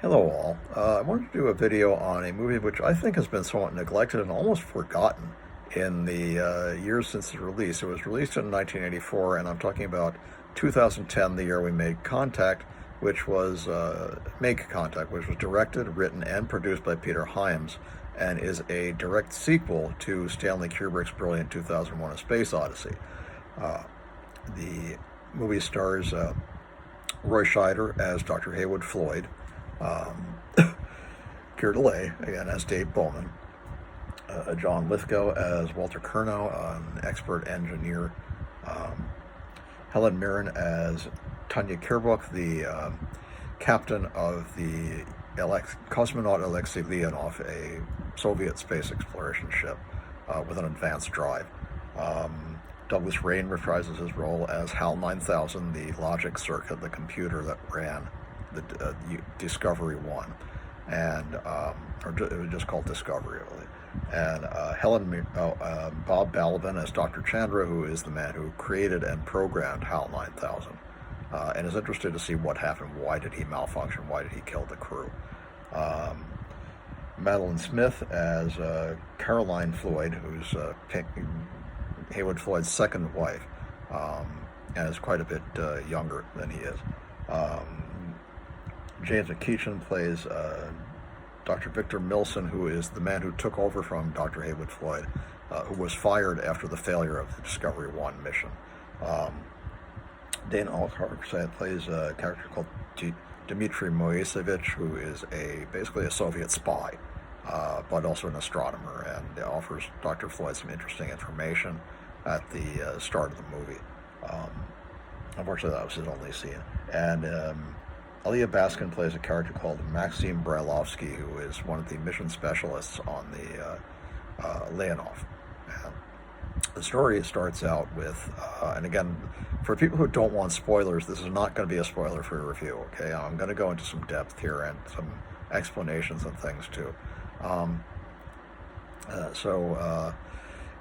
Hello all. I wanted to do a video on a movie which I think has been somewhat neglected and almost forgotten in the years since its release. It was released in 1984, and I'm talking about 2010, the year we made Contact, which was Make Contact, which was directed, written, and produced by Peter Hyams, and is a direct sequel to Stanley Kubrick's brilliant 2001: A Space Odyssey. The movie stars Roy Scheider as Dr. Heywood Floyd, Keir Dullea, again, as Dave Bowman, John Lithgow as Walter Curnow, an expert engineer, Helen Mirren as Tanya Kirbuk, the captain of the cosmonaut Alexei Leonov, a Soviet space exploration ship with an advanced drive. Douglas Rain reprises his role as HAL 9000, the logic circuit, the computer that ran the Discovery 1, and it was just called Discovery, really. And Bob Balaban as Dr. Chandra, who is the man who created and programmed HAL 9000, and is interested to see what happened. Why did he malfunction? Why did he kill the crew? Madeline Smith as Caroline Floyd, who's Heywood Floyd's second wife, and is quite a bit younger than he is. James McKeechan plays Dr. Victor Milson, who is the man who took over from Dr. Heywood Floyd, who was fired after the failure of the Discovery 1 mission. Dana Alcarce plays a character called Dmitry Moisevich, who is basically a Soviet spy, but also an astronomer, and offers Dr. Floyd some interesting information at the start of the movie. Unfortunately, that was his only scene. And Elia Baskin plays a character called Maxim Brailovsky, who is one of the mission specialists on the Leonov. And the story starts out with, and again, for people who don't want spoilers, this is not going to be a spoiler for a review, okay? I'm going to go into some depth here and some explanations and things too.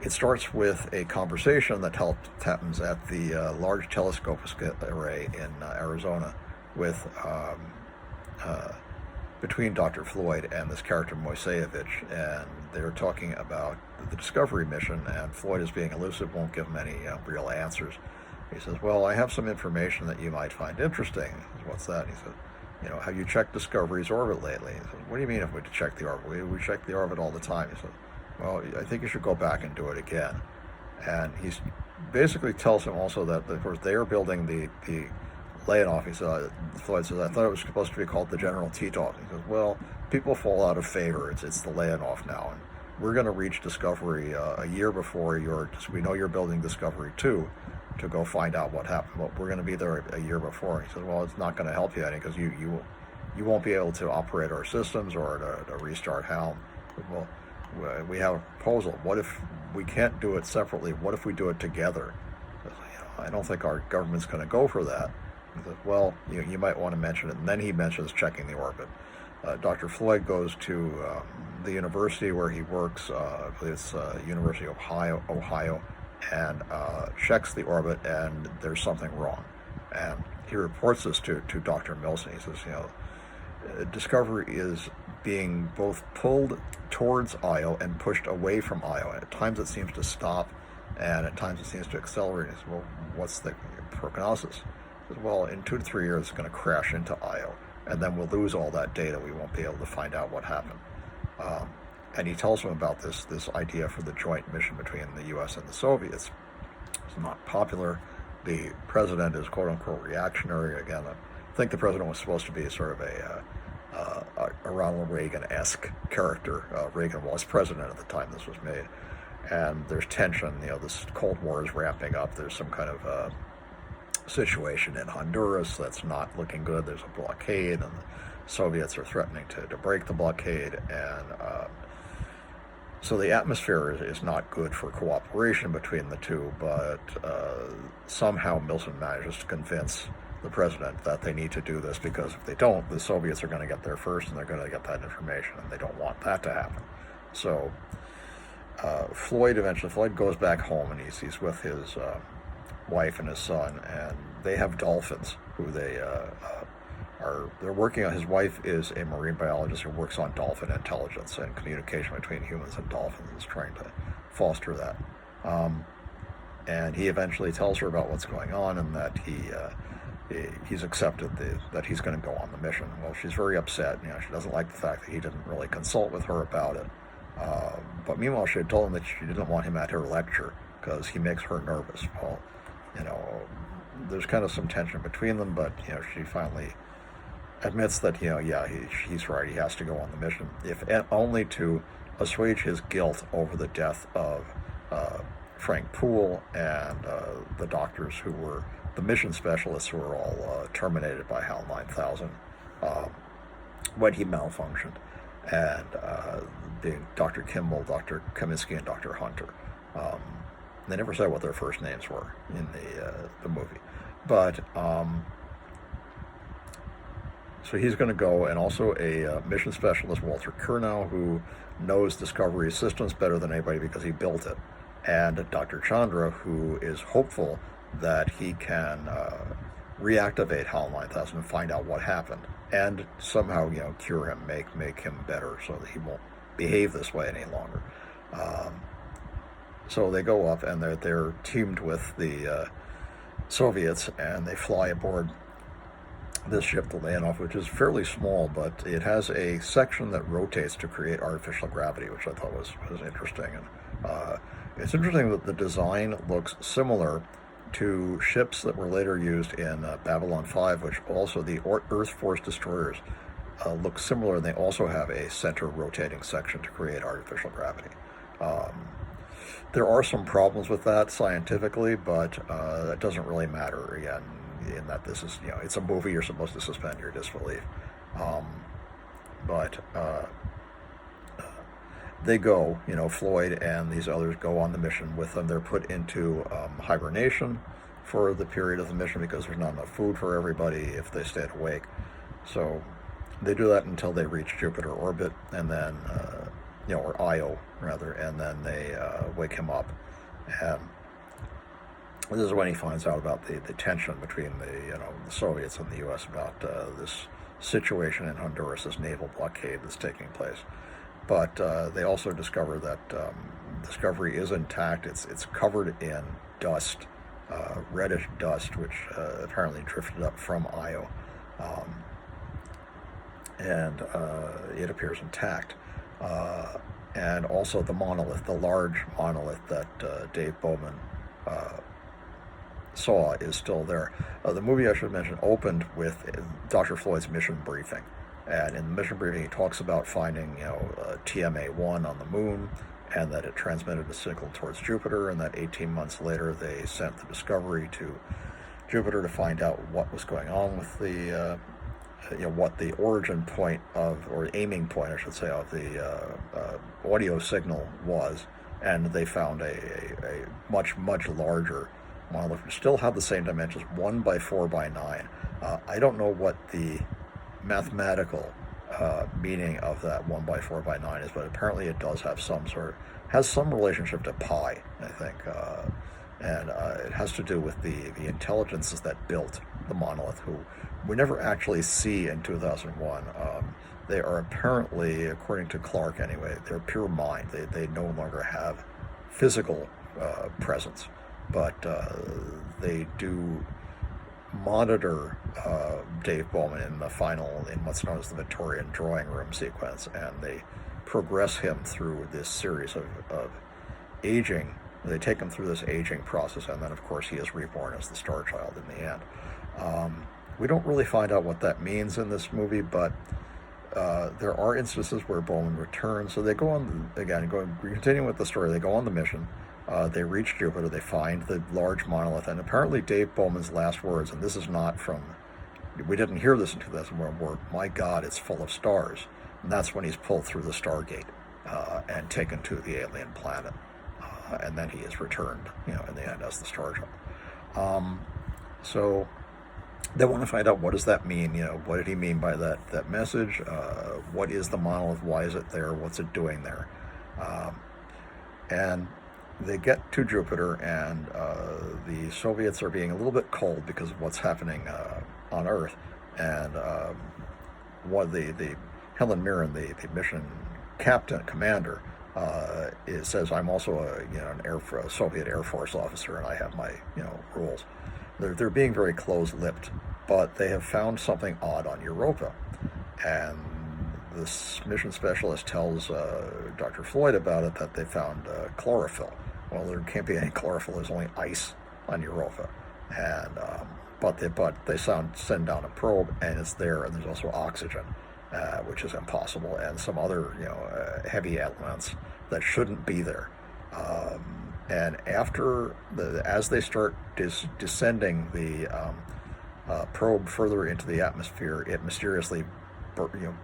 It starts with a conversation that happens at the Large Telescope Array in Arizona with between Dr. Floyd and this character Moisevich, and they're talking about the Discovery mission, and Floyd is being elusive, won't give him any real answers. He says, well, I have some information that you might find interesting. He says, what's that? He says, have you checked Discovery's orbit lately? He says, what do you mean if we check the orbit? We check the orbit all the time. He says, well, I think you should go back and do it again. And he basically tells him also that, of course, they are building the Leonov. He said, Floyd says, I thought it was supposed to be called the General Titov. He says, well, people fall out of favor. It's the Leonov now. And we're going to reach Discovery a year before we know you're building Discovery 2 to go find out what happened. But we're going to be there a year before. He says, well, it's not going to help you any because you won't be able to operate our systems or to restart HAL. Well, we have a proposal. What if we can't do it separately? What if we do it together? I don't think our government's going to go for that. He says, well, you might want to mention it. And then he mentions checking the orbit. Dr. Floyd goes to the university where he works, I believe it's University of Ohio, and checks the orbit, and there's something wrong. And he reports this to Dr. Milson. He says, Discovery is being both pulled towards Io and pushed away from Io. And at times it seems to stop, and at times it seems to accelerate. He says, well, what's the prognosis? He says, well, in 2 to 3 years, it's going to crash into Io, and then we'll lose all that data. We won't be able to find out what happened. And he tells him about this idea for the joint mission between the U.S. and the Soviets. It's not popular. The president is quote-unquote reactionary. Again, I think the president was supposed to be sort of a Ronald Reagan-esque character. Reagan was president at the time this was made. And there's tension. This Cold War is ramping up. There's some kind of situation in Honduras that's not looking good. There's a blockade, and the Soviets are threatening to break the blockade. And so the atmosphere is not good for cooperation between the two, but somehow Milson manages to convince the president that they need to do this, because if they don't, the Soviets are going to get there first, and they're going to get that information, and they don't want that to happen. So Floyd goes back home, and he's with his wife and his son, and they have dolphins who they they're working on. His wife is a marine biologist who works on dolphin intelligence and communication between humans and dolphins, is trying to foster that. And he eventually tells her about what's going on and that he's accepted that he's going to go on the mission. Well, she's very upset. She doesn't like the fact that he didn't really consult with her about it. But meanwhile, she had told him that she didn't want him at her lecture because he makes her nervous. Well, there's kind of some tension between them, but she finally admits that he's right. He has to go on the mission, if only to assuage his guilt over the death of Frank Poole and the doctors who were the mission specialists who were all terminated by HAL 9000 when he malfunctioned, and being Dr. Kimball, Dr. Kaminsky, and Dr. Hunter. They never said what their first names were in the movie, but so he's going to go, and also a mission specialist, Walter Curnow, who knows Discovery systems better than anybody because he built it, and Dr. Chandra, who is hopeful that he can reactivate HAL 9000 and find out what happened, and somehow cure him, make him better, so that he won't behave this way any longer. So they go up, and they're teamed with the Soviets, and they fly aboard this ship, the Leonov, which is fairly small, but it has a section that rotates to create artificial gravity, which I thought was interesting. And it's interesting that the design looks similar to ships that were later used in Babylon 5, which also the Earth Force destroyers look similar, and they also have a center rotating section to create artificial gravity. There are some problems with that scientifically, but that doesn't really matter, again, in that this is, it's a movie, you're supposed to suspend your disbelief. But they go, Floyd and these others go on the mission with them. They're put into hibernation for the period of the mission because there's not enough food for everybody if they stayed awake. So they do that until they reach Jupiter orbit, and then, or Io rather, and then they wake him up. And this is when he finds out about the tension between the Soviets and the U.S. about this situation in Honduras, this naval blockade that's taking place. But they also discover that Discovery is intact. It's covered in dust, reddish dust, which apparently drifted up from Io, and it appears intact. And also the monolith, the large monolith that Dave Bowman saw, is still there. The movie, I should mention, opened with Dr. Floyd's mission briefing. And in the mission briefing, he talks about finding, TMA-1 on the moon, and that it transmitted a signal towards Jupiter, and that 18 months later they sent the Discovery to Jupiter to find out what was going on with the, what the origin point of, or aiming point, I should say, of the audio signal was. And they found a much, much larger monolith, which still had the same dimensions, 1 by 4 by 9. I don't know what the mathematical meaning of that 1 by 4 by 9 is, but apparently it does have has some relationship to pi, I think, and it has to do with the intelligences that built the monolith, who we never actually see in 2001. They are apparently, according to Clark anyway, they're pure mind. They no longer have physical presence, but they do monitor Dave Bowman in what's known as the Victorian drawing room sequence, and they progress him through this series of aging. They take him through this aging process, and then of course he is reborn as the Star Child in the end. We don't really find out what that means in this movie, but there are instances where Bowman returns. So they go on, again, continuing with the story, they go on the mission. They reach Jupiter, they find the large monolith, and apparently Dave Bowman's last words, and this is not from, we didn't hear this in 2001, were, "My God, it's full of stars." And that's when he's pulled through the Stargate and taken to the alien planet. And then he is returned, in the end as the Star Child. So they want to find out, what does that mean? What did he mean by that message? What is the monolith? Why is it there? What's it doing there? And they get to Jupiter, and the Soviets are being a little bit cold because of what's happening on Earth. And the Helen Mirren, the mission commander, it says, I'm also a Soviet Air Force officer, and I have my rules. They're being very close-lipped, but they have found something odd on Europa, and this mission specialist tells Dr. Floyd about it, that they found chlorophyll. Well, there can't be any chlorophyll. There's only ice on Europa, and but they send down a probe, and it's there, and there's also oxygen, which is impossible, and some other heavy elements that shouldn't be there. And as they start descending the probe further into the atmosphere, it mysteriously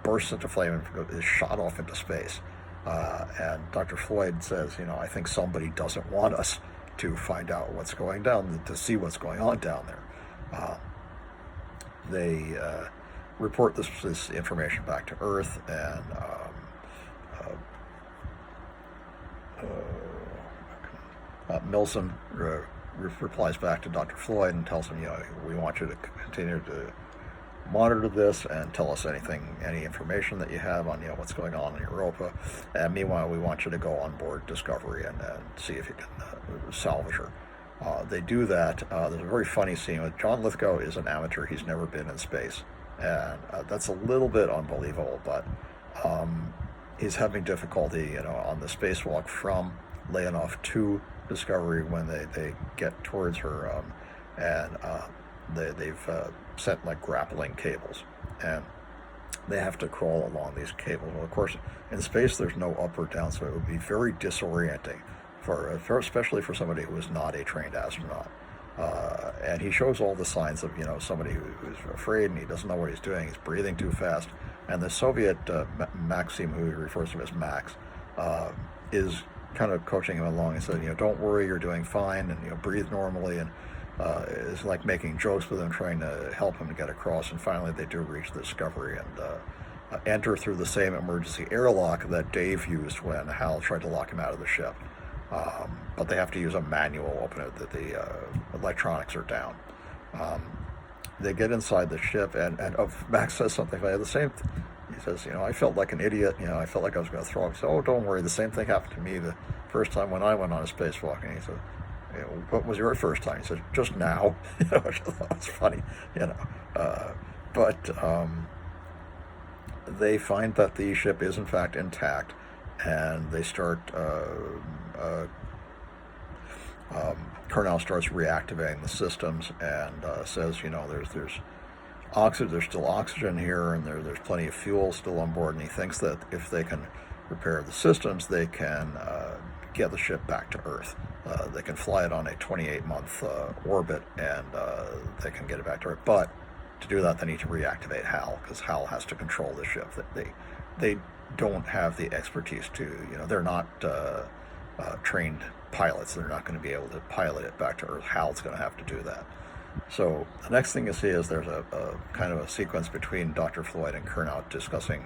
bursts into flame and is shot off into space. And Dr. Floyd says, I think somebody doesn't want us to find out what's going down, to see what's going on down there. They report this information back to Earth, and Milson replies back to Dr. Floyd and tells him, we want you to continue to monitor this and tell us any information that you have on what's going on in Europa. And meanwhile, we want you to go on board Discovery and see if you can salvage her. They do that. There's a very funny scene with John Lithgow. Is an amateur. He's never been in space, and that's a little bit unbelievable, but he's having difficulty on the spacewalk from Leonov to Discovery when they get towards her, and they've sent like grappling cables, and they have to crawl along these cables. Well, of course, in space there's no up or down, so it would be very disorienting especially for somebody who is not a trained astronaut. And he shows all the signs of somebody who's afraid, and he doesn't know what he's doing. He's breathing too fast, and the Soviet Maxim, who he refers to as Max, is kind of coaching him along and says, don't worry, you're doing fine, and breathe normally, and is like making jokes with him, trying to help him to get across. And finally they do reach the Discovery and enter through the same emergency airlock that Dave used when Hal tried to lock him out of the ship. But they have to use a manual opener, that the electronics are down. They get inside the ship, and Max says something funny. He says, I felt like an idiot. I felt like I was going to throw up. He said, oh, don't worry. The same thing happened to me the first time when I went on a spacewalk. And he said, what was your first time? He said, just now. Which I thought was funny. But they find that the ship is in fact intact, and they start. Curnow starts reactivating the systems and says, there's oxygen. There's still oxygen here, and there's plenty of fuel still on board. And he thinks that if they can repair the systems, they can get the ship back to Earth. They can fly it on a 28-month orbit, and they can get it back to Earth. But to do that, they need to reactivate Hal, because Hal has to control the ship. They don't have the expertise to, they're not trained pilots. They're not going to be able to pilot it back to Earth. Hal's going to have to do that. So the next thing you see is there's a kind of a sequence between Dr. Floyd and Curnow discussing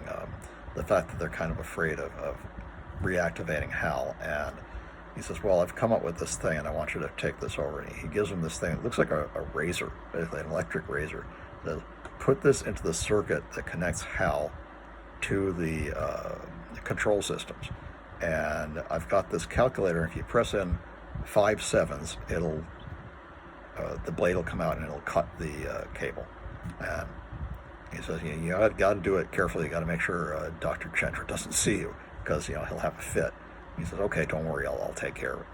the fact that they're kind of afraid of reactivating Hal. And he says, well, I've come up with this thing, and I want you to take this over. And he gives him this thing. It looks like a razor, basically an electric razor. He says, put this into the circuit that connects Hal to the control systems. And I've got this calculator. If you press in 5 sevens, it'll the blade will come out and it'll cut the cable. And he says, you got to do it carefully. You got to make sure Dr. Chandra doesn't see you, because he'll have a fit. He says, okay, don't worry, I'll take care of it.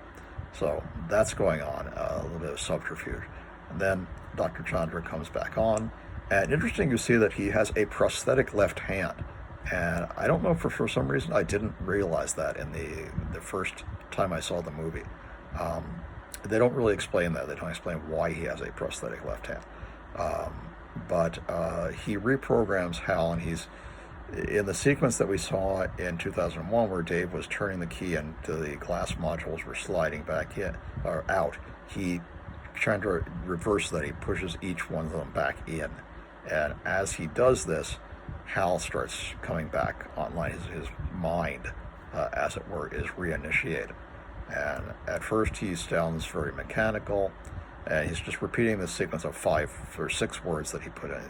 So that's going on, a little bit of subterfuge. And then Dr. Chandra comes back on, and interesting, you see that he has a prosthetic left hand. And I don't know, for some reason I didn't realize that in the first time I saw the movie. They don't really explain that. They don't explain why he has a prosthetic left hand. But he reprograms Hal, and he's in the sequence that we saw in 2001 where Dave was turning the key and the glass modules were sliding back in or out. Chandra reversed that. He pushes each one of them back in. And as he does this, Hal starts coming back online. His mind, as it were, is reinitiated. And at first he sounds very mechanical, and he's just repeating this sequence of 5 or 6 words that he put in.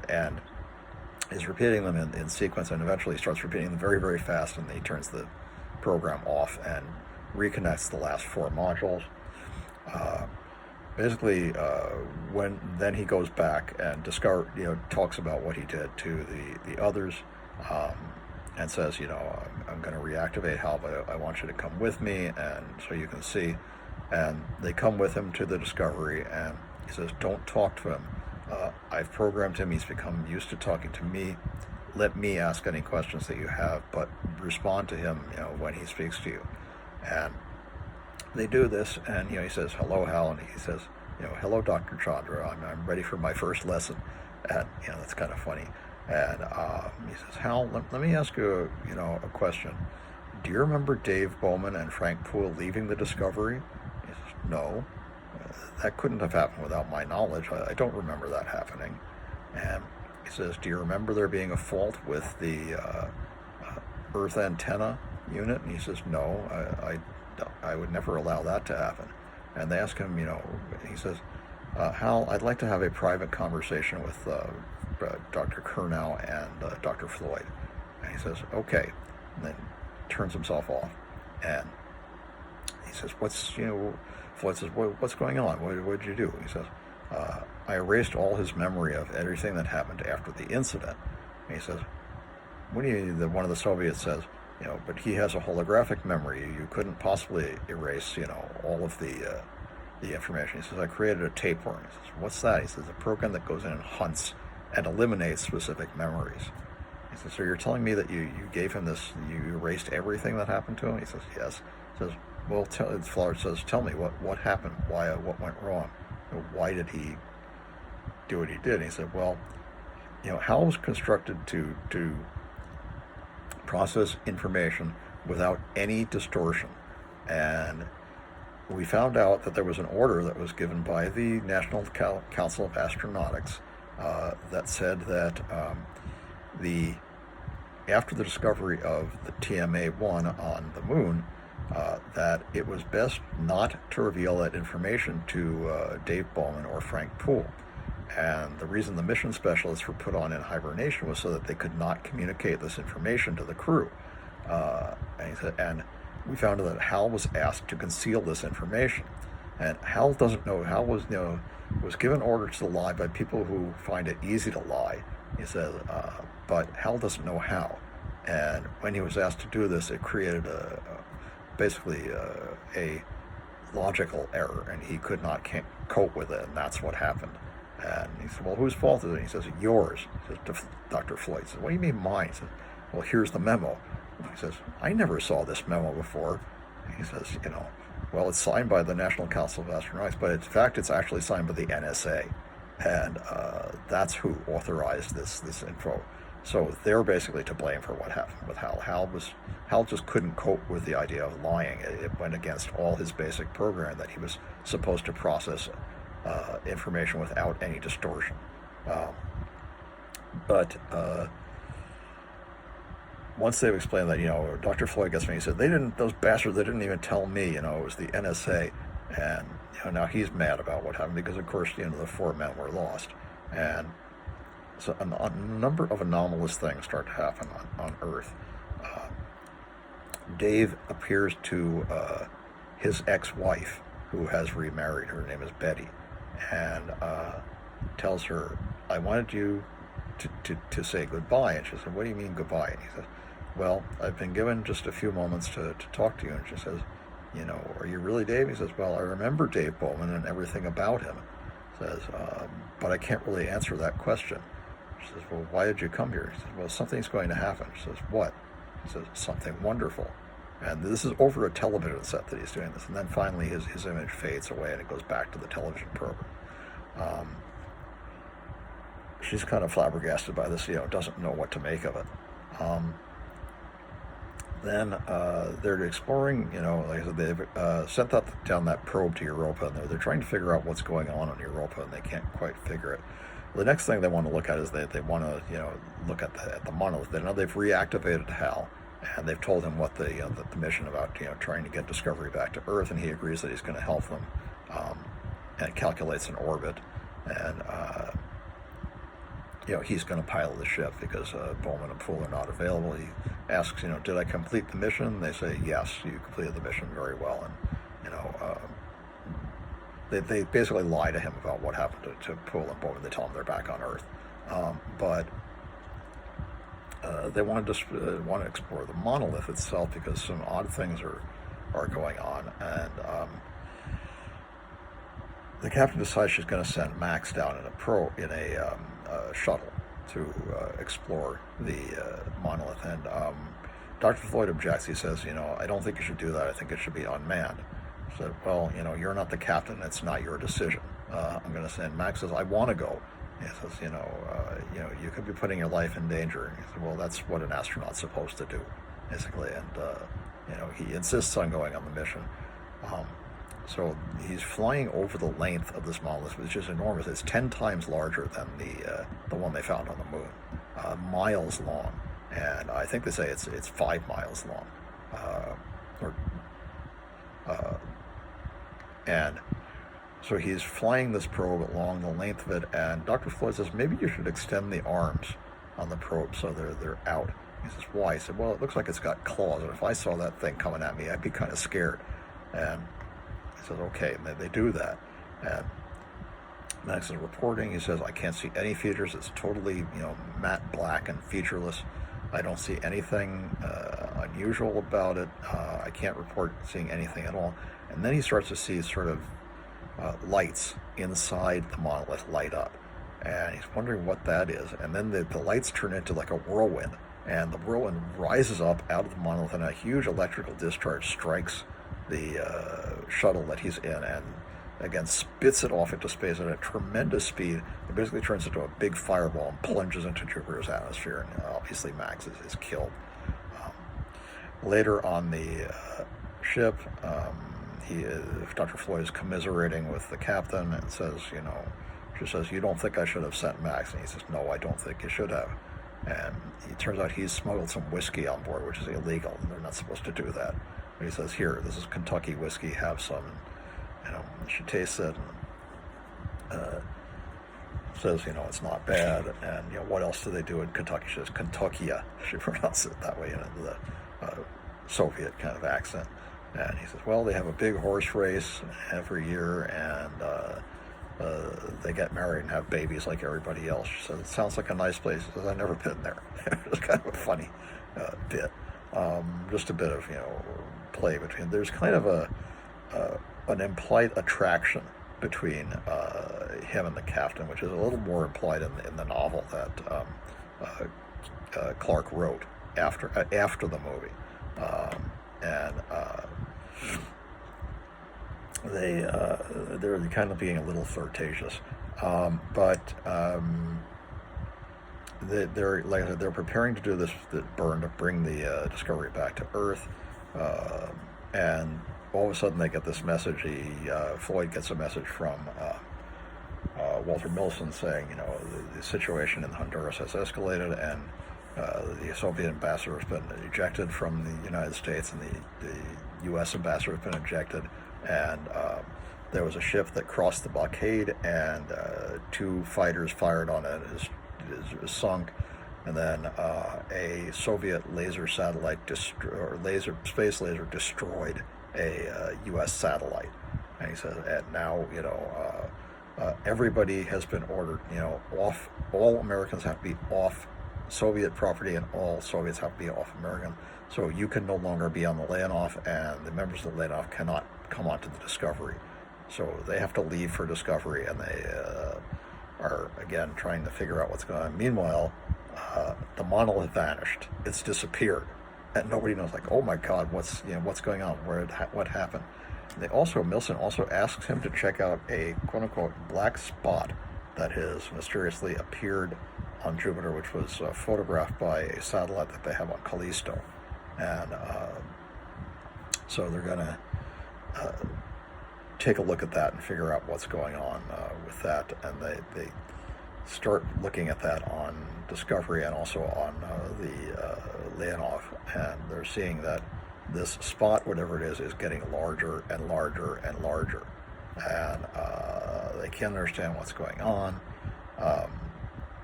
and is repeating them in sequence, and eventually he starts repeating them very, very fast, and he turns the program off and reconnects the last 4 modules. Basically, when then he goes back and talks about what he did to the others, and says, I'm going to reactivate Hal, but I want you to come with me, and so you can see. And they come with him to the Discovery, and he says, don't talk to him. I've programmed him. He's become used to talking to me. Let me ask any questions that you have, but respond to him, when he speaks to you. And they do this, and he says, hello, Hal, and he says, hello, Dr. Chandra. I'm ready for my first lesson. And that's kind of funny. And he says, Hal, let me ask you, a question. Do you remember Dave Bowman and Frank Poole leaving the Discovery? He says, no. That couldn't have happened without my knowledge. I don't remember that happening. And he says, do you remember there being a fault with the Earth antenna unit? And he says, no, I would never allow that to happen. And they ask him, he says, Hal, I'd like to have a private conversation with Dr. Curnow and Dr. Floyd. And he says, okay. And then turns himself off. And he says, Floyd says, what's going on? What did you do? He says, I erased all his memory of everything that happened after the incident. And he says, one of the Soviets says, but he has a holographic memory. You couldn't possibly erase, all of the information. He says, I created a tapeworm. He says, what's that? He says, a program that goes in and hunts and eliminates specific memories. He says, so you're telling me that you gave him this, you erased everything that happened to him? He says, yes. He says, well, Floyd says, tell me, what happened? What went wrong? Why did he do what he did? And he said, well, Hal was constructed to process information without any distortion. And we found out that there was an order that was given by the National Council of Astronautics that said that after the discovery of the TMA-1 on the moon, that it was best not to reveal that information to Dave Bowman or Frank Poole. And the reason the mission specialists were put in hibernation was so that they could not communicate this information to the crew. And we found that Hal was asked to conceal this information. And Hal doesn't know. Hal was given orders to lie by people who find it easy to lie. He says, but Hal doesn't know how. And when he was asked to do this, it created basically a logical error, and he could not cope with it, and that's what happened. And he said, well, whose fault is it? He says, yours. He says, to Dr. Floyd. He says, what do you mean mine? He says, well, here's the memo. And he says, I never saw this memo before. And he says, well, it's signed by the National Council of Astronautics, but in fact, it's actually signed by the NSA. And that's who authorized this info. So they're basically to blame for what happened with Hal. Hal just couldn't cope with the idea of lying. It went against all his basic program that he was supposed to process information without any distortion. But once they've explained that, Dr. Floyd gets me, he said, those bastards, they didn't even tell me, it was the NSA. And, now he's mad about what happened because, of course, the 4 men were lost. And so a number of anomalous things start to happen on Earth. Dave appears to his ex-wife, who has remarried. Her name is Betty, and tells her, I wanted you to say goodbye. And she said, what do you mean goodbye? And he says, well, I've been given just a few moments to talk to you. And she says, are you really Dave? He says, well, I remember Dave Bowman and everything about him. Says, but I can't really answer that question. She says, well, why did you come here? He says, well, something's going to happen. She says, what? He says, something wonderful. And this is over a television set that he's doing this. And then finally his image fades away and it goes back to the television program. She's kind of flabbergasted by this, doesn't know what to make of it. Then they're exploring, like I said, they've sent down that probe to Europa, and they're trying to figure out what's going on Europa, and they can't quite figure it. The next thing they want to look at is they want to, look at the monolith. They know they've reactivated Hal, and they've told him what the mission about, trying to get Discovery back to Earth, and he agrees that he's going to help them, and calculates an orbit. and he's going to pilot the ship because Bowman and Poole are not available. He asks, did I complete the mission? They say, yes, you completed the mission very well. And, they basically lie to him about what happened to Poole and Bowman. They tell him they're back on Earth. But they want to explore the monolith itself because some odd things are going on. And the captain decides she's going to send Max down in a shuttle to explore the monolith. And Dr. Floyd objects. He says, I don't think you should do that. I think it should be unmanned. He said, well, you're not the captain. It's not your decision. I'm going to send. Max says, I want to go. He says, you could be putting your life in danger. He said, well, that's what an astronaut's supposed to do, basically. And, he insists on going on the mission. So he's flying over the length of this monolith, which is enormous. It's 10 times larger than the one they found on the moon, miles long. And I think they say it's 5 miles long. And so he's flying this probe along the length of it, and Dr. Floyd says, maybe you should extend the arms on the probe so they're out. He says, why? He said, well, it looks like it's got claws, and if I saw that thing coming at me, I'd be kind of scared. And he says, okay, and they do that. And Max is reporting. He says, I can't see any features. It's totally, matte black and featureless. I don't see anything unusual about it. I can't report seeing anything at all. And then he starts to see sort of lights inside the monolith light up. And he's wondering what that is. And then the lights turn into like a whirlwind. And the whirlwind rises up out of the monolith, and a huge electrical discharge strikes the shuttle that he's in, and again spits it off into space at a tremendous speed. It basically turns into a big fireball and plunges into Jupiter's atmosphere, and obviously Max is killed. Later on the ship, Dr. Floyd is commiserating with the captain and says, she says, you don't think I should have sent Max? And he says, no, I don't think you should have. And it turns out he's smuggled some whiskey on board, which is illegal, and they're not supposed to do that. But he says, here, this is Kentucky whiskey, have some. And, she tastes it and says, it's not bad. And, what else do they do in Kentucky? She says, Kentuckia. She pronounces it that way in the Soviet kind of accent. And he says, well, they have a big horse race every year, and they get married and have babies like everybody else. She says, it sounds like a nice place. She says, I've never been there. It's kind of a funny bit. Just a bit of, play between. There's kind of an implied attraction between him and the captain, which is a little more implied in the novel that Clark wrote after the movie. They're kind of being a little flirtatious, but they're preparing to do this burn to bring the Discovery back to Earth, and all of a sudden they get this message. Floyd gets a message from Walter Milson saying, the situation in Honduras has escalated, and the Soviet ambassador has been ejected from the United States, and the U.S. ambassador has been ejected, and there was a ship that crossed the blockade, and 2 fighters fired on it. It is sunk, and then a Soviet laser satellite space laser destroyed a U.S. satellite. And he says, and now everybody has been ordered, off. All Americans have to be off Soviet property, and all Soviets have to be off American. So you can no longer be on the Leonov, and the members of the Leonov cannot come onto the Discovery. So they have to leave for Discovery, and they are again trying to figure out what's going on. Meanwhile, the monolith vanished. It's disappeared, and nobody knows. Like, oh my God, what's going on? What happened? Milson also asks him to check out a quote unquote black spot that has mysteriously appeared on Jupiter, which was photographed by a satellite that they have on Callisto, and so they're going to take a look at that and figure out what's going on with that, and they start looking at that on Discovery and also on the Leonov, and they're seeing that this spot, whatever it is getting larger and larger and larger, and they can't understand what's going on.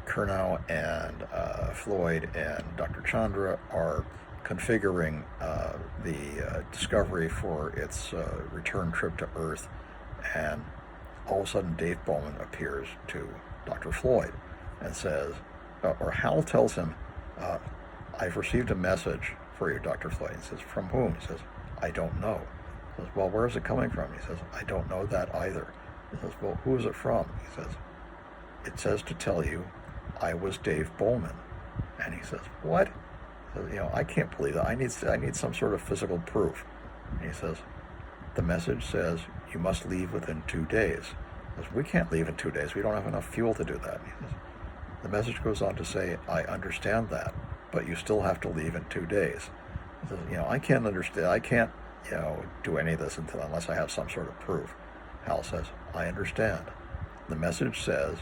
Curnow and Floyd and Dr. Chandra are configuring the Discovery for its return trip to Earth, and all of a sudden Dave Bowman appears to Dr. Floyd and says, or Hal tells him, I've received a message for you, Dr. Floyd. He says, from whom? He says, I don't know. He says, well, where is it coming from? He says, I don't know that either. He says, well, who is it from? He says, it says to tell you I was Dave Bowman. And he says, what? He says, I can't believe that. I need some sort of physical proof. And he says, the message says you must leave within 2 days. He says, we can't leave in 2 days. We don't have enough fuel to do that. And he says, the message goes on to say, I understand that, but you still have to leave in 2 days. He says, I can't understand. I can't, do any of this unless I have some sort of proof. Hal says, I understand. The message says,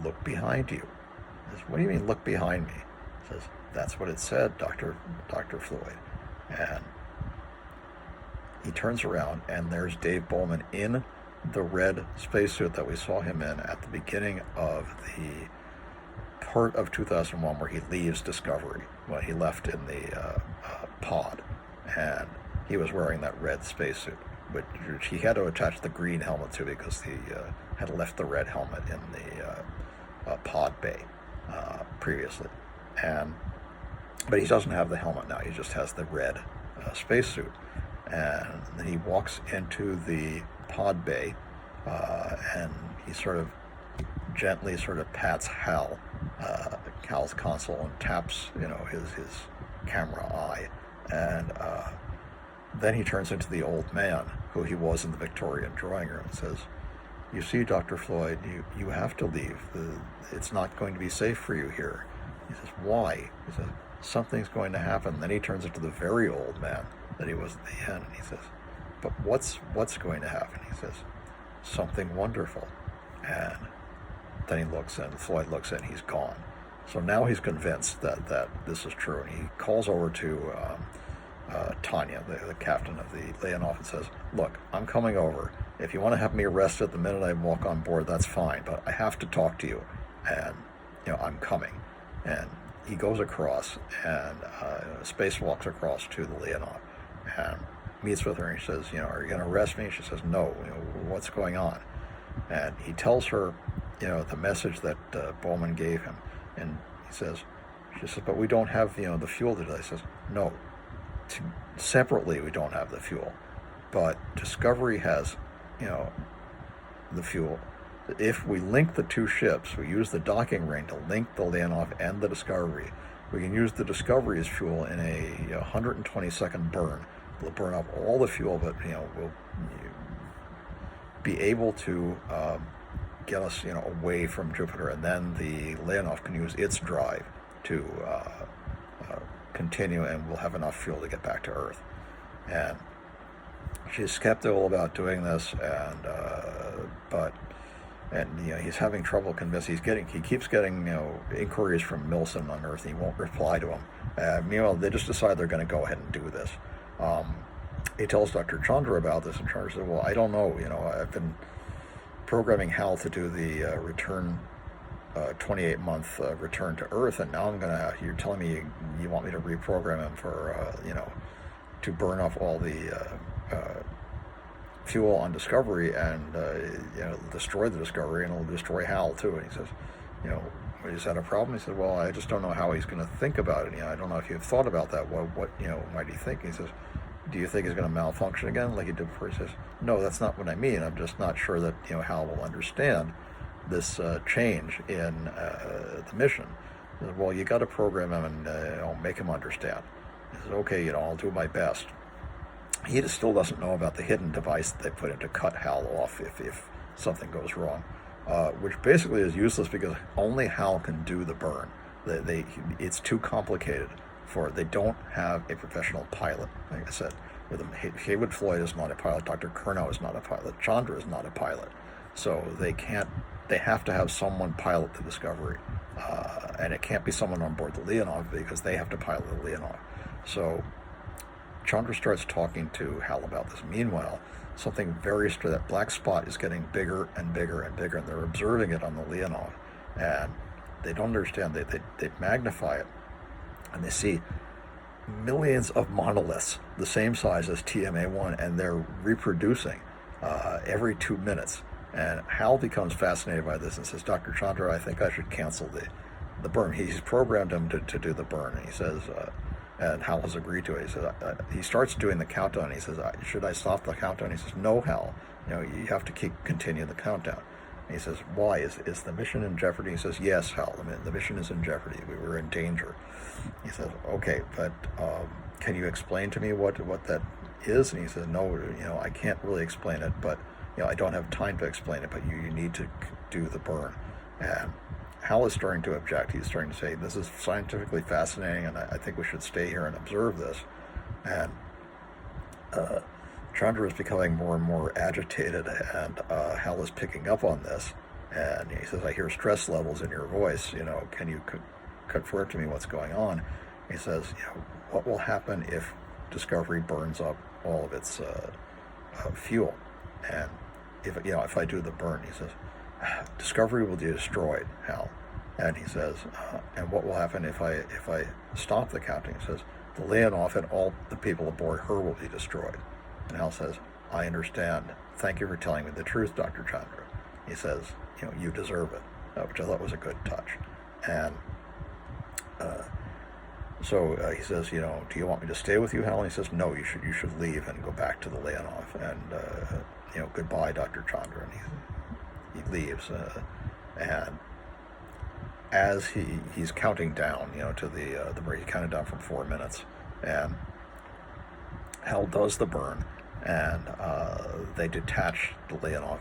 look behind you. He says, what do you mean, look behind me? He says, that's what it said, Dr. Floyd. And he turns around, and there's Dave Bowman in the red spacesuit that we saw him in at the beginning of the part of 2001 where he leaves Discovery, when he left in the pod. And he was wearing that red spacesuit, which he had to attach the green helmet to because he had left the red helmet in the pod bay previously. But he doesn't have the helmet now. He just has the red spacesuit. And he walks into the pod bay, and he sort of gently pats Hal's console and taps, his camera eye. And then he turns into the old man who he was in the Victorian drawing room and says, you see, Dr. Floyd, you have to leave. It's not going to be safe for you here. He says, why? He says, something's going to happen. Then he turns into the very old man that he was at the end. And he says, but what's going to happen? He says, something wonderful. And then he looks, and Floyd looks, and he's gone. So now he's convinced that this is true. And he calls over to Tanya, the captain of the Leonov, and says, look, I'm coming over. If you want to have me arrested the minute I walk on board, that's fine, but I have to talk to you, and I'm coming. And he goes across and spacewalks across to the Leonov and meets with her, and he says, are you going to arrest me? She says, no. What's going on? And he tells her, the message that Bowman gave him, and she says, but we don't have, the fuel today. He says, no. Separately, we don't have the fuel, but Discovery has, the fuel. If we link the two ships, we use the docking ring to link the Leonov and the Discovery. We can use the Discovery's fuel in a 120-second burn. We'll burn up all the fuel, but we'll be able to get us away from Jupiter, and then the Leonov can use its drive to continue, and we'll have enough fuel to get back to Earth. And she's skeptical about doing this, and he's having trouble convincing. He keeps getting inquiries from Milson on Earth, and he won't reply to him. Meanwhile, they just decide they're going to go ahead and do this. He tells Dr. Chandra about this, and Chandra said, well, I don't know. I've been programming Hal to do the return 28-month return to Earth, and now you're telling me you want me to reprogram him for, to burn off all the fuel on Discovery and, destroy the Discovery, and it'll destroy Hal too. And he says, is that a problem? He said, well, I just don't know how he's going to think about it. I don't know if you've thought about that. What might he think? He says, do you think he's going to malfunction again like he did before? He says, no, that's not what I mean. I'm just not sure that, Hal will understand this change in the mission. He says, well, you got to program him and make him understand. He says, okay, I'll do my best. He still doesn't know about the hidden device that they put in to cut Hal off if something goes wrong, which basically is useless because only Hal can do the burn. It's too complicated they don't have a professional pilot. Like I said, Heywood Floyd is not a pilot, Dr. Curnow is not a pilot, Chandra is not a pilot. So they have to have someone pilot the Discovery. And it can't be someone on board the Leonov because they have to pilot the Leonov. So Chandra starts talking to Hal about this. Meanwhile, something very strange, that black spot is getting bigger and bigger and bigger, and they're observing it on the Leonov. And they don't understand. They magnify it, and they see millions of monoliths the same size as TMA1, and they're reproducing every 2 minutes. And Hal becomes fascinated by this and says, Dr. Chandra, I think I should cancel the burn. He's programmed him to do the burn. And he says, and Hal has agreed to it. He says, he starts doing the countdown. He says, should I stop the countdown? He says, no, Hal. You have to continue the countdown. And he says, why? Is the mission in jeopardy? He says, yes, Hal. The mission is in jeopardy. We were in danger. He says, okay, but can you explain to me what that is? And he says, no, I can't really explain it, but I don't have time to explain it, but you need to do the burn. And Hal is starting to object. He's starting to say, this is scientifically fascinating, and I think we should stay here and observe this. And Chandra is becoming more and more agitated, and Hal is picking up on this. And he says, I hear stress levels in your voice. Can you confirm to me what's going on? He says, what will happen if Discovery burns up all of its fuel? And if I do the burn, he says, Discovery will be destroyed, Hal. And he says, and what will happen if I stop the counting? He says, the Leonov and all the people aboard her will be destroyed. And Hal says, I understand. Thank you for telling me the truth, Dr. Chandra. He says, you deserve it, which I thought was a good touch. And so he says, do you want me to stay with you, Hal? And he says, no, you should leave and go back to the Leonov. And goodbye, Dr. Chandra. And he leaves. And as he's counting down, to the break, he counted down from 4 minutes, and Hal does the burn, and they detach the Leonov,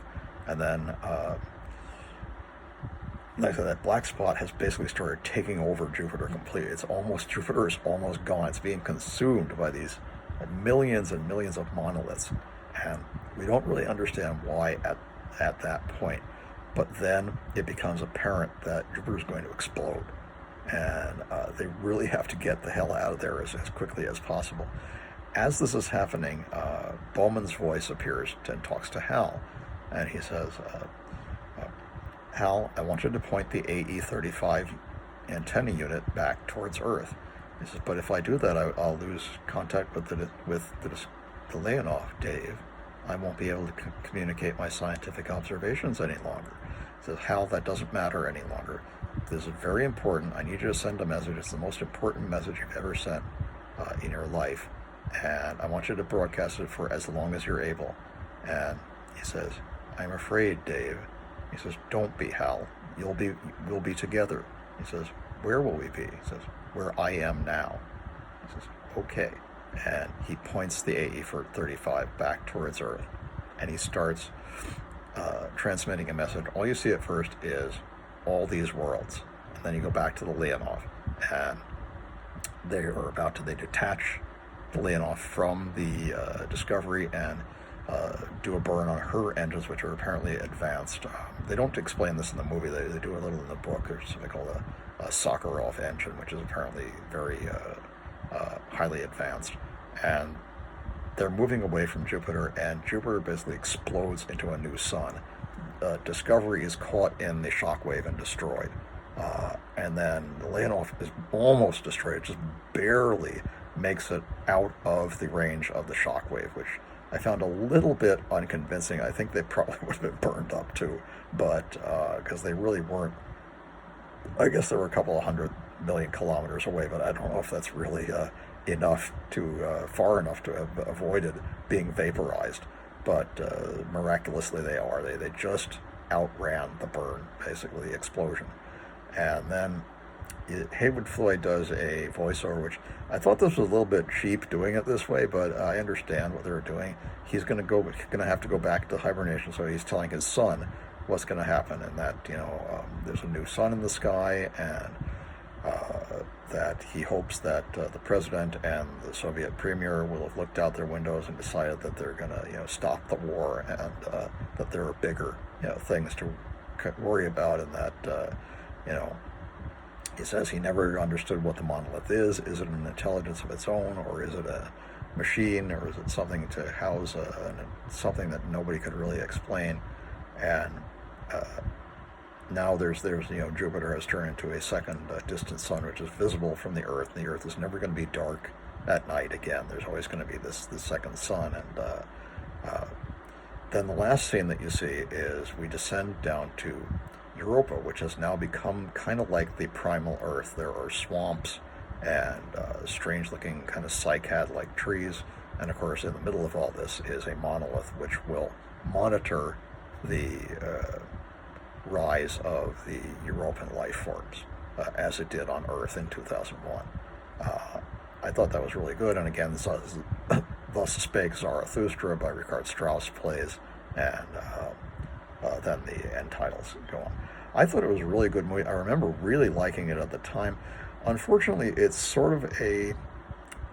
and then like I said, that black spot has basically started taking over Jupiter completely. Jupiter is almost gone. It's being consumed by these millions and millions of monoliths, and we don't really understand why at that point. But then it becomes apparent that Jupiter is going to explode, and they really have to get the hell out of there as quickly as possible. As this is happening, Bowman's voice appears and talks to Hal, and he says, Hal, I want you to point the AE-35 antenna unit back towards Earth. He says, but if I do that, I'll lose contact with the Leonov, Dave. I won't be able to communicate my scientific observations any longer. He says, Hal, that doesn't matter any longer. This is very important. I need you to send a message. It's the most important message you've ever sent in your life. And I want you to broadcast it for as long as you're able. And he says, I'm afraid, Dave. He says, don't be, Hal. We'll be together. He says, where will we be? He says, where I am now. He says, okay. And he points the AE-35 back towards Earth, and he starts transmitting a message. All you see at first is all these worlds, and then you go back to the Leonov, and they detach the Leonov from the Discovery and do a burn on her engines, which are apparently advanced. They don't explain this in the movie. They do a little in the book. There's something called a Sakharov engine, which is apparently very highly advanced. And they're moving away from Jupiter, and Jupiter basically explodes into a new sun. Discovery is caught in the shockwave and destroyed. And then the Leonov is almost destroyed. It just barely makes it out of the range of the shockwave, which I found a little bit unconvincing. I think they probably would have been burned up too, but because they really weren't. I guess they were a couple of 100 million kilometers away, but I don't know if that's really enough far enough to have avoided being vaporized. But miraculously they are. They just outran the burn, basically, the explosion. And then Heywood Floyd does a voiceover, which I thought this was a little bit cheap doing it this way, but I understand what they're doing. He's going to have to go back to hibernation, so he's telling his son what's going to happen, and that there's a new sun in the sky, and that he hopes that the president and the Soviet premier will have looked out their windows and decided that they're going to stop the war, and that there are bigger things to worry about, and that He says he never understood what the monolith is. Is it an intelligence of its own, or is it a machine, or is it something to house something that nobody could really explain? And now there's Jupiter has turned into a second distant sun, which is visible from the Earth. The Earth is never going to be dark at night again. There's always going to be this second sun. And then the last scene that you see is we descend down to Europa, which has now become kind of like the primal Earth. There are swamps and strange-looking kind of cycad-like trees, and of course in the middle of all this is a monolith which will monitor the rise of the European life forms, as it did on Earth in 2001. I thought that was really good, and again, Thus Spake Zarathustra by Richard Strauss plays, and then the end titles go on. I thought it was a really good movie. I remember really liking it at the time. Unfortunately, it's sort of a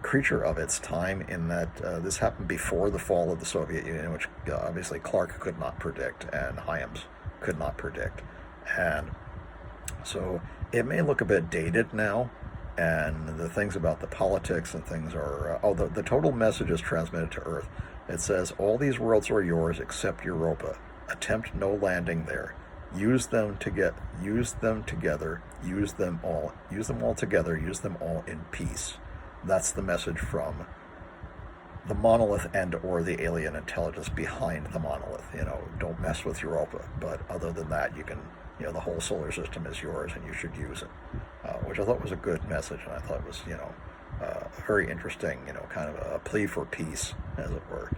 creature of its time in that this happened before the fall of the Soviet Union, which obviously Clark could not predict and Hyams could not predict. And so it may look a bit dated now, and the things about the politics and things are... the total message is transmitted to Earth. It says, all these worlds are yours except Europa. Attempt no landing there. Use them together, use them all together, use them all in peace. That's the message from the monolith and or the alien intelligence behind the monolith. Don't mess with Europa, but other than that, you can, the whole solar system is yours and you should use it, which I thought was a good message, and I thought it was, very interesting, kind of a plea for peace, as it were.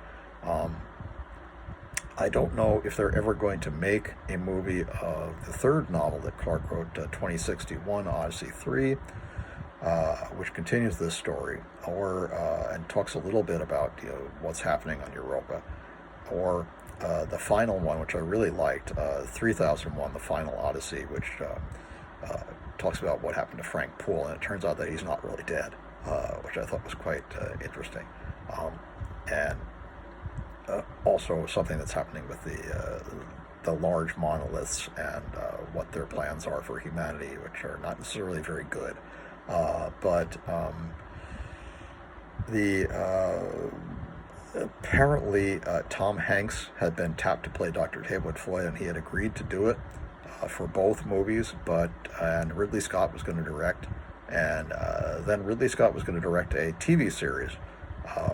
I don't know if they're ever going to make a movie of the third novel that Clark wrote, 2061, Odyssey 3, which continues this story, or and talks a little bit about what's happening on Europa, or the final one, which I really liked, 3001, the Final Odyssey, which talks about what happened to Frank Poole, and it turns out that he's not really dead, which I thought was quite interesting, and also something that's happening with the large monoliths and what their plans are for humanity, which are not necessarily very good. But apparently Tom Hanks had been tapped to play Dr. Heywood Floyd, and he had agreed to do it for both movies, and Ridley Scott was going to direct, and then Ridley Scott was going to direct a TV series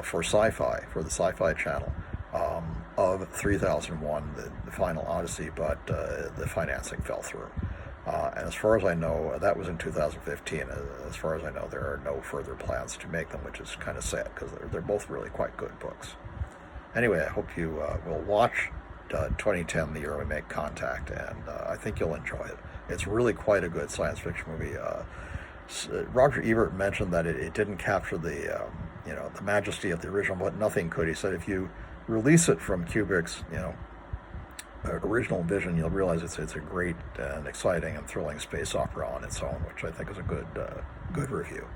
for Sci-Fi, for the Sci-Fi Channel, of 3001, the Final Odyssey, but the financing fell through. And as far as I know, that was in 2015. As far as I know, there are no further plans to make them, which is kind of sad, because they're both really quite good books. Anyway, I hope you will watch 2010, the year we make contact, and I think you'll enjoy it. It's really quite a good science fiction movie. Roger Ebert mentioned that it didn't capture the majesty of the original, but nothing could. He said if you release it from Kubrick's original vision, you'll realize it's a great and exciting and thrilling space opera on its own, which I think is a good review.